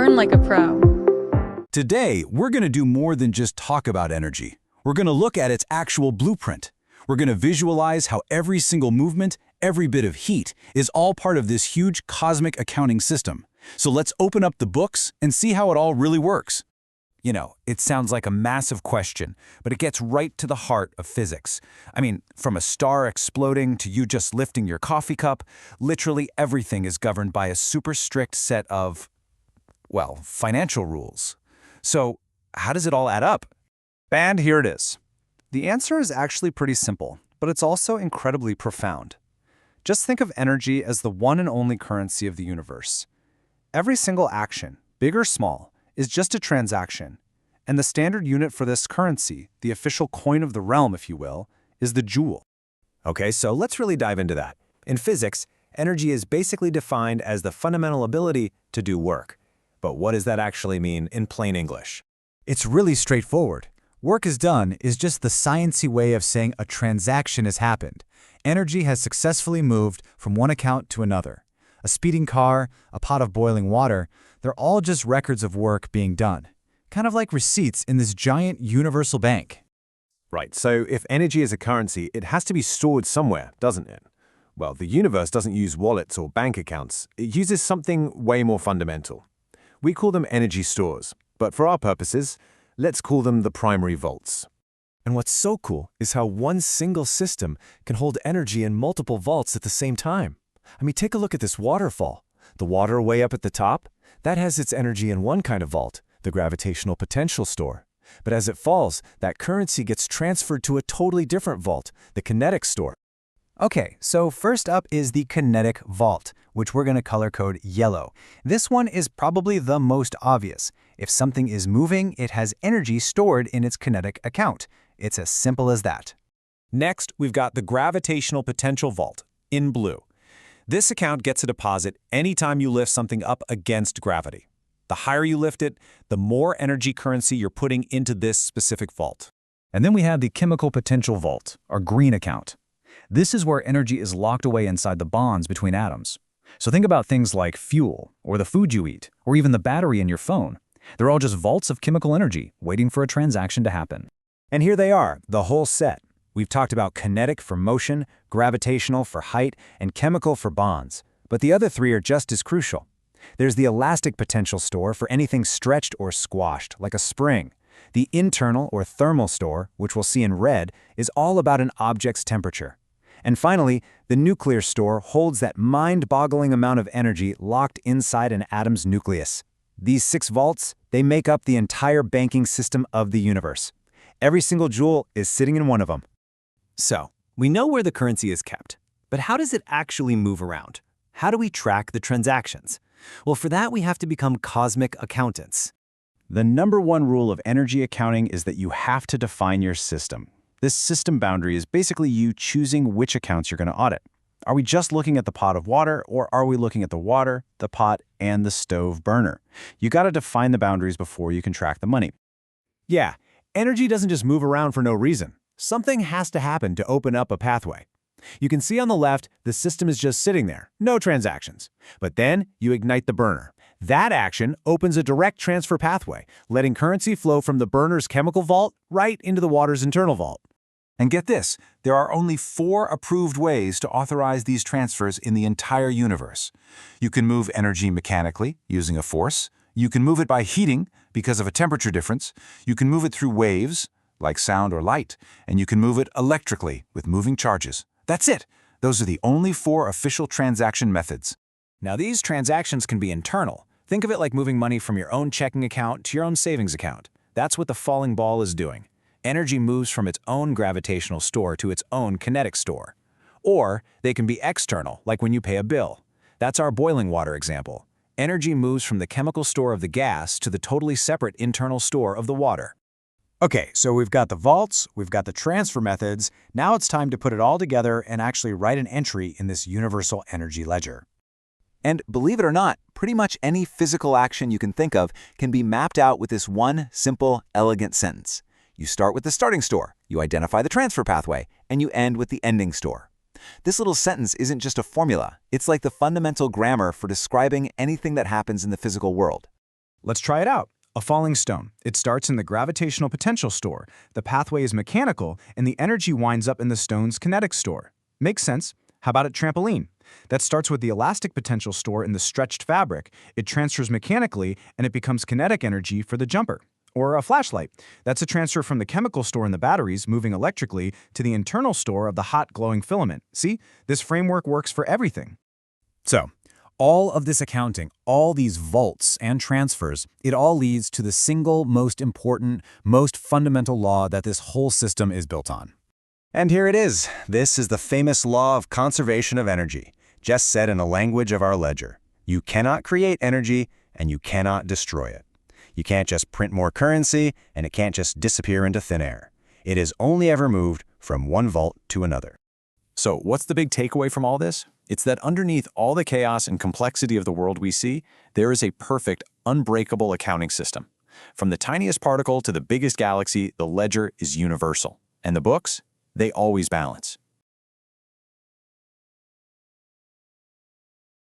Learn like a pro. Today, we're going to do more than just talk about energy. We're going to look at its actual blueprint. We're going to visualize how every single movement, every bit of heat, is all part of this huge cosmic accounting system. So let's open up the books and see how it all really works. You know, it sounds like a massive question, but it gets right to the heart of physics. I mean, from a star exploding to you just lifting your coffee cup, literally everything is governed by a super strict set of, well, financial rules. So, how does it all add up? And here it is. The answer is actually pretty simple, but it's also incredibly profound. Just think of energy as the one and only currency of the universe. Every single action, big or small, is just a transaction, and the standard unit for this currency, the official coin of the realm, if you will, is the joule. Okay, so let's really dive into that. In physics, energy is basically defined as the fundamental ability to do work. But what does that actually mean in plain English? It's really straightforward. Work is done is just the sciencey way of saying a transaction has happened. Energy has successfully moved from one account to another. A speeding car, a pot of boiling water, they're all just records of work being done. Kind of like receipts in this giant universal bank. Right, so if energy is a currency, it has to be stored somewhere, doesn't it? Well, the universe doesn't use wallets or bank accounts. It uses something way more fundamental. We call them energy stores, but for our purposes, let's call them the primary vaults. And what's so cool is how one single system can hold energy in multiple vaults at the same time. I mean, take a look at this waterfall. The water way up at the top, that has its energy in one kind of vault, the gravitational potential store. But as it falls, that currency gets transferred to a totally different vault, the kinetic store. Okay, so first up is the kinetic vault, which we're going to color code yellow. This one is probably the most obvious. If something is moving, it has energy stored in its kinetic account. It's as simple as that. Next, we've got the gravitational potential vault, in blue. This account gets a deposit anytime you lift something up against gravity. The higher you lift it, the more energy currency you're putting into this specific vault. And then we have the chemical potential vault, or green account. This is where energy is locked away inside the bonds between atoms. So think about things like fuel, or the food you eat, or even the battery in your phone. They're all just vaults of chemical energy waiting for a transaction to happen. And here they are, the whole set. We've talked about kinetic for motion, gravitational for height, and chemical for bonds. But the other three are just as crucial. There's the elastic potential store for anything stretched or squashed, like a spring. The internal or thermal store, which we'll see in red, is all about an object's temperature. And finally, the nuclear store holds that mind-boggling amount of energy locked inside an atom's nucleus. These 6 vaults, they make up the entire banking system of the universe. Every single joule is sitting in one of them. So, we know where the currency is kept, but how does it actually move around? How do we track the transactions? Well, for that, we have to become cosmic accountants. The number one rule of energy accounting is that you have to define your system. This system boundary is basically you choosing which accounts you're going to audit. Are we just looking at the pot of water, or are we looking at the water, the pot, and the stove burner? You got to define the boundaries before you can track the money. Yeah, energy doesn't just move around for no reason. Something has to happen to open up a pathway. You can see on the left, the system is just sitting there, no transactions. But then you ignite the burner. That action opens a direct transfer pathway, letting currency flow from the burner's chemical vault right into the water's internal vault. And get this, there are only 4 approved ways to authorize these transfers in the entire universe. You can move energy mechanically, using a force. You can move it by heating, because of a temperature difference. You can move it through waves, like sound or light, and you can move it electrically with moving charges. That's it. Those are the only 4 official transaction methods. Now, these transactions can be internal. Think of it like moving money from your own checking account to your own savings account. That's what the falling ball is doing. Energy moves from its own gravitational store to its own kinetic store. Or they can be external, like when you pay a bill. That's our boiling water example. Energy moves from the chemical store of the gas to the totally separate internal store of the water. Okay, so we've got the vaults, we've got the transfer methods. Now it's time to put it all together and actually write an entry in this universal energy ledger. And believe it or not, pretty much any physical action you can think of can be mapped out with this one simple, elegant sentence. You start with the starting store, you identify the transfer pathway, and you end with the ending store. This little sentence isn't just a formula, it's like the fundamental grammar for describing anything that happens in the physical world. Let's try it out. A falling stone. It starts in the gravitational potential store. The pathway is mechanical, and the energy winds up in the stone's kinetic store. Makes sense. How about a trampoline? That starts with the elastic potential store in the stretched fabric. It transfers mechanically, and it becomes kinetic energy for the jumper. Or a flashlight. That's a transfer from the chemical store in the batteries moving electrically to the internal store of the hot glowing filament. See? This framework works for everything. So, all of this accounting, all these volts and transfers, it all leads to the single most important, most fundamental law that this whole system is built on. And here it is. This is the famous law of conservation of energy, just said in the language of our ledger. You cannot create energy, and you cannot destroy it. You can't just print more currency, and it can't just disappear into thin air. It is only ever moved from one vault to another. So what's the big takeaway from all this? It's that underneath all the chaos and complexity of the world we see, there is a perfect, unbreakable accounting system. From the tiniest particle to the biggest galaxy, the ledger is universal. And the books? They always balance.